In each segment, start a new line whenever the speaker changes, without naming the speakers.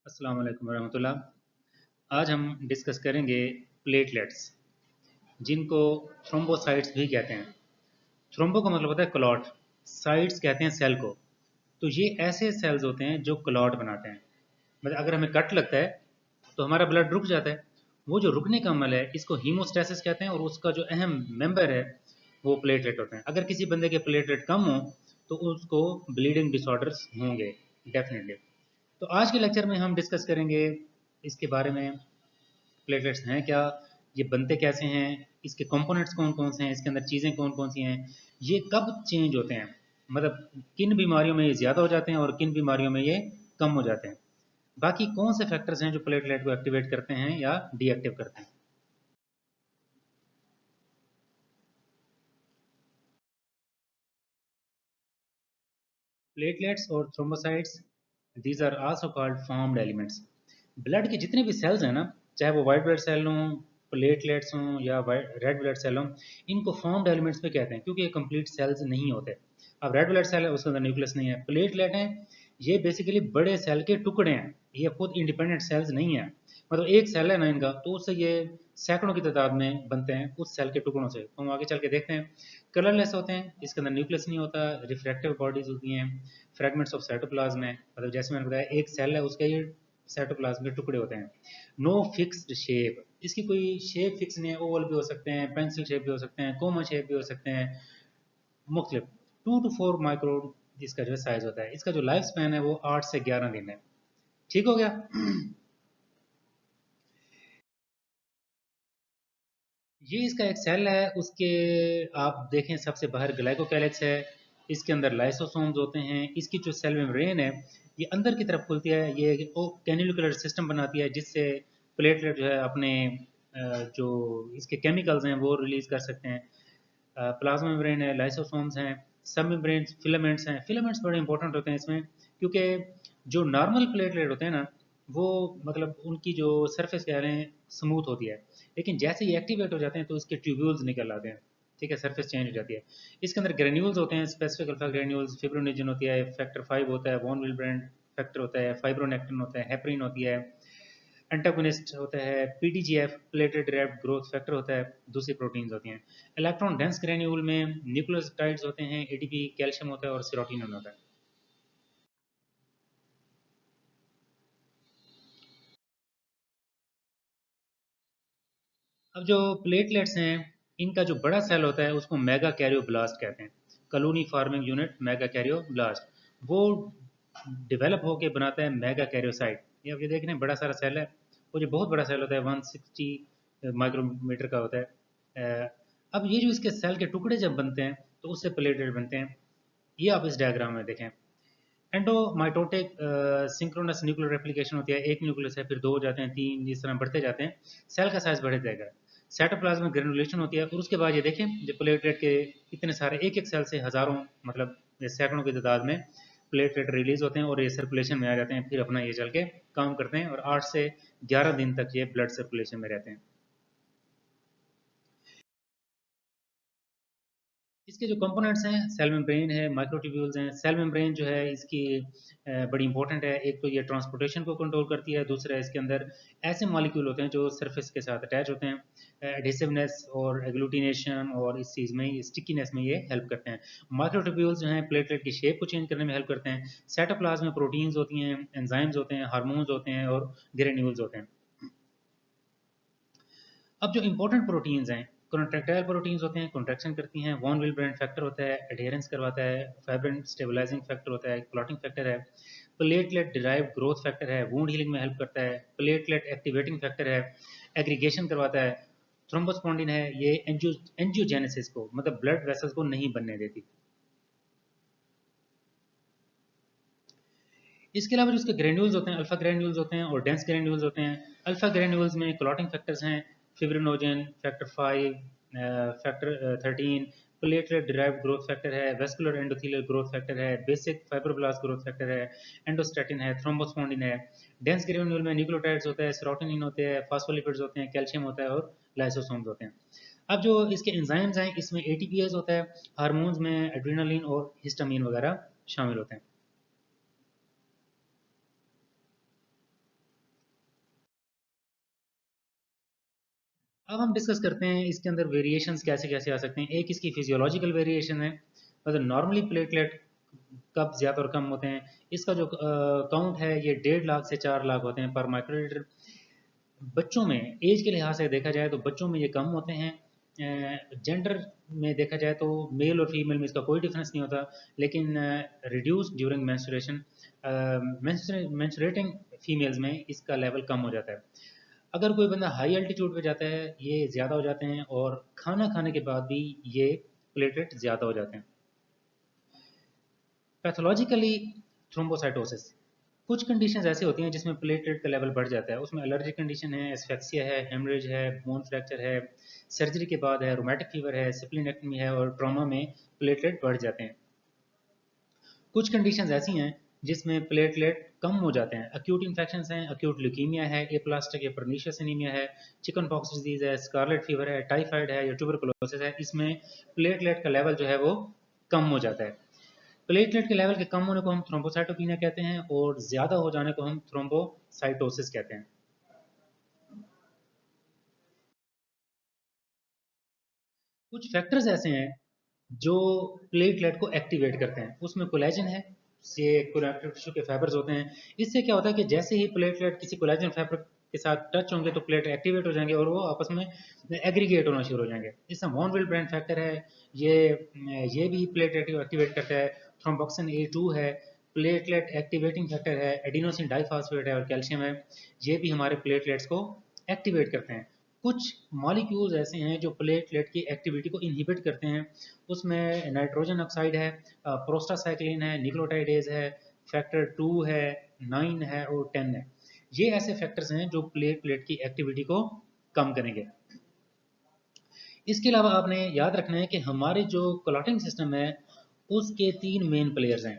अस्सलाम वालेकुम रहमतुल्लाह। आज हम डिस्कस करेंगे प्लेटलेट्स, जिनको थ्रोम्बोसाइट्स भी कहते हैं। थ्रोम्बो का मतलब होता है क्लॉट, साइट्स कहते हैं सेल को। तो ये ऐसे सेल्स होते हैं जो क्लॉट बनाते हैं। मतलब अगर हमें कट लगता है तो हमारा ब्लड रुक जाता है। वो जो रुकने का अमल है इसको हीमोस्टेसिस कहते हैं, और उसका जो अहम मेंबर है वो प्लेटलेट होते हैं। अगर किसी बंदे के प्लेटलेट कम हो तो उसको ब्लीडिंग डिसऑर्डर्स होंगे डेफिनेटली। तो आज के लेक्चर में हम डिस्कस करेंगे इसके बारे में, प्लेटलेट्स हैं क्या, ये बनते कैसे हैं, इसके कंपोनेंट्स कौन कौन से हैं, इसके अंदर चीज़ें कौन कौन सी हैं, ये कब चेंज होते हैं, मतलब किन बीमारियों में ये ज़्यादा हो जाते हैं और किन बीमारियों में ये कम हो जाते हैं। बाकी कौन से फैक्टर्स हैं जो प्लेटलेट को एक्टिवेट करते हैं या डीएक्टिव करते हैं। प्लेटलेट्स और thrombocytes, these are also called formed elements. Blood के जितने भी सेल्स हैं ना, चाहे वो वाइट ब्लड सेल हों, प्लेटलेट्स हों या रेड ब्लड सेल हों, इनको फॉर्म्ड एलिमेंट्स भी कहते हैं क्योंकि ये कंप्लीट सेल्स नहीं होते। अब रेड ब्लड सेल है, उसके अंदर न्यूक्लियस नहीं है। प्लेटलेट हैं, ये बेसिकली बड़े सेल के टुकड़े हैं, ये खुद इंडिपेंडेंट सेल्स नहीं है। मतलब एक सेल है ना इनका, तो उससे ये सैकड़ों की तादाद में बनते हैं उस सेल के टुकड़ों से। तो हम आगे चल के देखते हैं। कलरलेस होते हैं, इसके अंदर न्यूक्लियस नहीं होता, रिफ्रैक्टिव बॉडीज होती हैं, फ्रेगमेंट्स ऑफ साइटोप्लाज्म है, मतलब जैसे मैंने बताया एक सेल है उसके ये साइटोप्लाज्म के टुकड़े होते हैं। नो फिक्स्ड शेप, इसकी कोई शेप फिक्स नहीं है। ओवल भी हो सकते हैं, पेंसिल शेप भी हो सकते हैं, कोमा शेप भी हो सकते हैं, मुख्तलिफ। 2 to 4 माइक्रोन इसका जो साइज होता है। इसका जो लाइफ स्पैन है वो 8 से 11 दिन है। ठीक हो गया। ये इसका एक सेल है, उसके आप देखें सबसे बाहर ग्लाइकोकैलिक्स है, इसके अंदर लाइसोसोम्स होते हैं। इसकी जो सेल मेम्ब्रेन है ये अंदर की तरफ खुलती है, ये कैन्युलिकुलर सिस्टम बनाती है जिससे प्लेटलेट जो है अपने जो इसके केमिकल्स हैं वो रिलीज कर सकते हैं। प्लाज्मा मेम्ब्रेन है, लाइसोसोम्स हैं, सब मेम्ब्रेन, फिलामेंट्स हैं। फिलामेंट्स बड़े इंपॉर्टेंट होते हैं इसमें, क्योंकि जो नॉर्मल प्लेटलेट होते हैं ना, वो मतलब उनकी जो सरफेस कह रहे हैं स्मूथ होती है, लेकिन जैसे ही एक्टिवेट हो जाते हैं तो इसके ट्यूब्यूल्स निकल आते हैं। ठीक है, सरफेस चेंज हो जाती है। इसके अंदर ग्रेन्यूल्स होते हैं, स्पेसिफिक अल्फा ग्रेन्यूल्स, फिब्रोनेजिन होती है, फैक्टर 5 होता है, वॉन विलब्रेंड फैक्टर होता है, फाइब्रोनेक्टिन होता है, हेपरिन होती है, एंटागोनिस्ट होता है, पीडीजीएफ प्लेटेड डिराइव्ड ग्रोथ फैक्टर होता है, दूसरी प्रोटीन्स होती हैं। इलेक्ट्रॉन डेंस ग्रेन्यूल में न्यूक्लियोटाइड्स होते हैं, एटीपी, कैल्शियम होता है और सेरोटोनिन होता है। अब जो प्लेटलेट्स हैं, इनका जो बड़ा सेल होता है उसको मेगा कैरियोब्लास्ट कहते हैं। Colony farming unit mega karyoblast, वो डेवलप होके बनाता है मेगा कैरियोसाइट। ये आप ये देख रहे हैं, बड़ा सारा सेल है, वो जो बहुत बड़ा सेल होता है 160 माइक्रोमीटर का होता है। अब ये जो इसके सेल के टुकड़े जब बनते हैं तो उससे प्लेटलेट बनते हैं। ये आप इस डायग्राम में देखें। एंडोमाइटोटिक सिंक्रोनस न्यूक्लियर रेप्लिकेशन होती है, एक न्यूक्लियस है, फिर दो हो जाते हैं, तीन, इस तरह बढ़ते जाते हैं, सेल का साइज बढ़ जाएगा। साइटोप्लाज्म में ग्रेनुलेशन होती है, और उसके बाद ये देखें जो प्लेटलेट के इतने सारे, एक एक सेल से हजारों, मतलब सैकड़ों की तादाद में प्लेटलेट रिलीज होते हैं और ये सर्कुलेशन में आ जाते हैं, फिर अपना ये चल के काम करते हैं, और 8 से 11 दिन तक ये ब्लड सर्कुलेशन में रहते हैं। इसके जो कंपोनेंट्स हैं, सेल मेम्ब्रेन है, माइक्रोट्यूब्यूल्स हैं। सेल मेम्ब्रेन जो है इसकी बड़ी इंपॉर्टेंट है। एक तो ये ट्रांसपोर्टेशन को कंट्रोल करती है, दूसरा इसके अंदर ऐसे मॉलिक्यूल होते हैं जो सरफेस के साथ अटैच होते हैं, एडिसिवनेस और एग्लूटिनेशन और इस चीज़ में, स्टिकीनेस में ये हेल्प करते हैं। माइक्रोट्यूब्यूल्स जो हैं प्लेटलेट की शेप को चेंज करने में हेल्प करते हैं। साइटोप्लाज्म में प्रोटीन्स होती हैं, एंजाइम्स होते हैं, हार्मोन्स होते हैं और ग्रेन्यूल्स होते हैं। अब जो इंपॉर्टेंट प्रोटीन्स हैं, कॉन्ट्रैक्टाइल प्रोटीन्स होते हैं, कॉन्ट्रैक्शन करती हैं, वॉन विलब्रेंड फैक्टर होता है, एडियरेंस करवाता है, फाइब्रिन स्टेबलाइजिंग फैक्टर होता है, क्लॉटिंग फैक्टर है, प्लेटलेट डिराइव्ड ग्रोथ फैक्टर है, वूंड हीलिंग में हेल्प करता है, प्लेटलेट एक्टिवेटिंग फैक्टर है, एग्रीगेशन करवाता है, थ्रोम्बोस्पोंडिन है, ये एंजियोजेनेसिस को, मतलब ब्लड वेसल्स को नहीं बनने देती। इसके अलावा जो उसके ग्रेन्यूल्स होते हैं, अल्फा ग्रेन्यूल्स होते हैं और डेंस ग्रेन्यूल्स होते हैं। अल्फा ग्रेन्यूल्स में क्लॉटिंग फैक्टर्स हैं, fibrinogen, factor 5, factor 13, platelet derived growth factor है, वेस्कुलर एंडोथेलियल ग्रोथ फैक्टर है, बेसिक फाइब्रोब्लास्ट ग्रोथ फैक्टर है, एंडोस्टैटिन है, थ्रोम्बोस्पोंडिन है। डेंस ग्रेन्यूल में न्यूक्लियोटाइड्स होते हैं, सेरोटोनिन होते हैं, फास्फोलिपिड्स होते हैं, कैल्शियम होता है और लाइसोसोम्स होते हैं। अब जो इसके एंजाइम्स हैं, इसमें एटीपीएस होता है, हार्मोन्स में एड्रेनालिन और हिस्टामिन वगैरह शामिल होते हैं। अब हम डिस्कस करते हैं इसके अंदर वेरिएशंस कैसे कैसे आ सकते हैं। एक इसकी फिजियोलॉजिकल वेरिएशन है, मतलब नॉर्मली प्लेटलेट कब ज़्यादा और कम होते हैं। इसका जो काउंट है ये 1.5 लाख से 4 लाख होते हैं पर माइक्रोलीटर। बच्चों में एज के लिहाज से देखा जाए तो बच्चों में ये कम होते हैं। जेंडर में देखा जाए तो मेल और फीमेल में इसका कोई डिफरेंस नहीं होता, लेकिन reduce during menstruation, menstruating females में इसका लेवल कम हो जाता है। अगर कोई बंदा हाई अल्टीट्यूड पे जाता है ये ज़्यादा हो जाते हैं, और खाना खाने के बाद भी ये प्लेटलेट ज़्यादा हो जाते हैं। पैथोलॉजिकली थ्रोम्बोसाइटोसिस, कुछ कंडीशंस ऐसी होती हैं जिसमें प्लेटलेट का लेवल बढ़ जाता है। उसमें एलर्जिक कंडीशन है, एस्फेक्सिया है, हेमरेज है, बोन फ्रैक्चर है, सर्जरी के बाद है, रोमेटिक फीवर है, स्प्लीनेक्टमी है, और ट्रॉमा में प्लेटलेट बढ़ जाते हैं। कुछ कंडीशंस ऐसी हैं जिसमें प्लेटलेट कम हो जाते हैं। अक्यूट इन्फेक्शंस हैं, अक्यूट ल्यूकीमिया है, एप्लास्टिक या परनीशियस एनीमिया है, चिकन पॉक्स डिजीज है, स्कारलेट फीवर है, टाइफाइड है या ट्यूबरकुलोसिस है। इसमें प्लेटलेट का लेवल जो है वो कम हो जाता है। प्लेटलेट के लेवल के कम होने को हम थ्रोम्बोसाइटोपिनिया कहते हैं, और ज़्यादा हो जाने को हम थ्रोम्बोसाइटोसिस कहते हैं। कुछ फैक्टर्स ऐसे हैं जो प्लेटलेट को एक्टिवेट करते हैं। उसमें कोलेजन है, ये कनेक्टिव टिश्यू के फाइबर्स होते हैं। इससे क्या होता है कि जैसे ही प्लेटलेट किसी कोलेजन फाइबर के साथ टच होंगे तो प्लेट एक्टिवेट हो जाएंगे और वो आपस में एग्रीगेट होना शुरू हो जाएंगे। इससे मॉनविल ब्रांड फैक्टर है, ये भी प्लेटलेट को एक्टिवेट करता है। थ्रोम्बोक्सिन A2 है, प्लेटलेट एक्टिवेटिंग फैक्टर है। एडिनोसिन डाइफॉस्फेट है और कैल्शियम है, ये भी हमारे प्लेटलेट्स को एक्टिवेट करते हैं। कुछ मॉलिक्यूल्स ऐसे हैं जो प्लेटलेट की एक्टिविटी को इनहिबिट करते हैं। उसमें नाइट्रोजन ऑक्साइड है, प्रोस्टासाइक्लिन है, न्यूक्लियोटाइडेज है, फैक्टर 2 है, 9 है और 10 है। ये ऐसे फैक्टर्स हैं जो प्लेटलेट की एक्टिविटी को कम करेंगे। इसके अलावा आपने याद रखना है कि हमारे जो क्लॉटिंग सिस्टम है उसके 3 मेन प्लेयर्स हैं।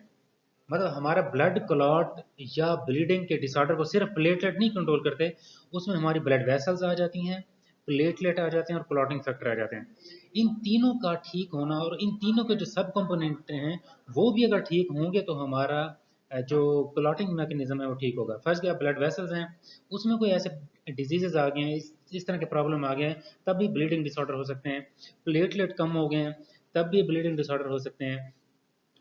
मतलब हमारा ब्लड क्लॉट या ब्लीडिंग के डिसऑर्डर को सिर्फ प्लेटलेट नहीं कंट्रोल करते, उसमें हमारी ब्लड वेसल्स आ जाती हैं, प्लेटलेट आ जाते हैं और क्लॉटिंग फैक्टर आ जाते हैं। इन तीनों का ठीक होना और इन तीनों के जो सब कंपोनेंट हैं वो भी अगर ठीक होंगे तो हमारा जो क्लॉटिंग मैकेनिज्म है वो ठीक होगा। फर्स्ट क्या ब्लड वेसल्स हैं, उसमें कोई ऐसे डिजीजेज आ गए हैं, इस तरह के प्रॉब्लम आ गए हैं, तब भी ब्लीडिंग डिसऑर्डर हो सकते हैं। प्लेटलेट कम हो गए हैं तब भी ब्लीडिंग डिसऑर्डर हो सकते हैं।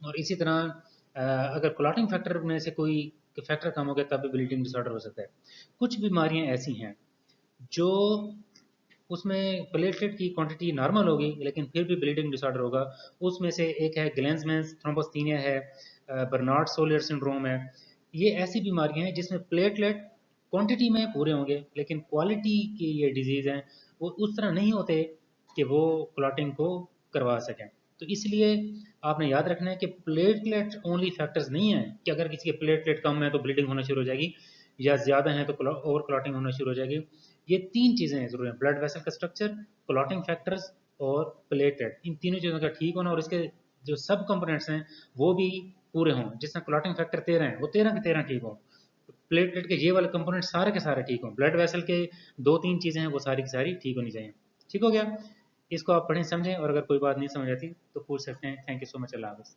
और इसी तरह अगर क्लॉटिंग फैक्टर में से कोई फैक्टर कम हो गया तब भी ब्लीडिंग डिसऑर्डर हो सकता है। कुछ बीमारियां ऐसी हैं जो उसमें प्लेटलेट की क्वांटिटी नॉर्मल होगी लेकिन फिर भी ब्लीडिंग डिसऑर्डर होगा। उसमें से एक है ग्लेंसमैन्स थ्रोम्बोस्थीनिया है, बर्नार्ड सोलियर सिंड्रोम है। ये ऐसी बीमारियां हैं जिसमें प्लेटलेट क्वांटिटी में पूरे होंगे लेकिन क्वालिटी की ये डिजीज़ हैं वो उस तरह नहीं होते कि वो क्लॉटिंग को करवा सकें। तो इसलिए आपने याद रखना है कि प्लेटलेट ओनली फैक्टर्स नहीं है कि अगर किसी के प्लेटलेट कम है तो ब्लीडिंग होना शुरू हो जाएगी या ज़्यादा है तो ओवर क्लॉटिंग होना शुरू हो जाएगी। ये 3 चीज़ें ज़रूरी हैं, ब्लड वेसल का स्ट्रक्चर, क्लॉटिंग फैक्टर्स और प्लेटलेट। इन तीनों चीज़ों का ठीक होना और इसके जो सब कंपोनेंट्स हैं वो भी पूरे हों। जिसमें क्लॉटिंग फैक्टर 13 हैं वो 13 के 13 ठीक हों, प्लेटलेट के ये वाले कंपोनेंट सारे के सारे ठीक हों, ब्लड वेसल के 2-3 चीज़ें हैं वो सारी की सारी ठीक होनी चाहिए। ठीक हो गया? इसको आप पढ़ें समझें और अगर कोई बात नहीं समझ आती तो पूछ सकते हैं। Thank you so much. अल्लाह हाफ़िज़।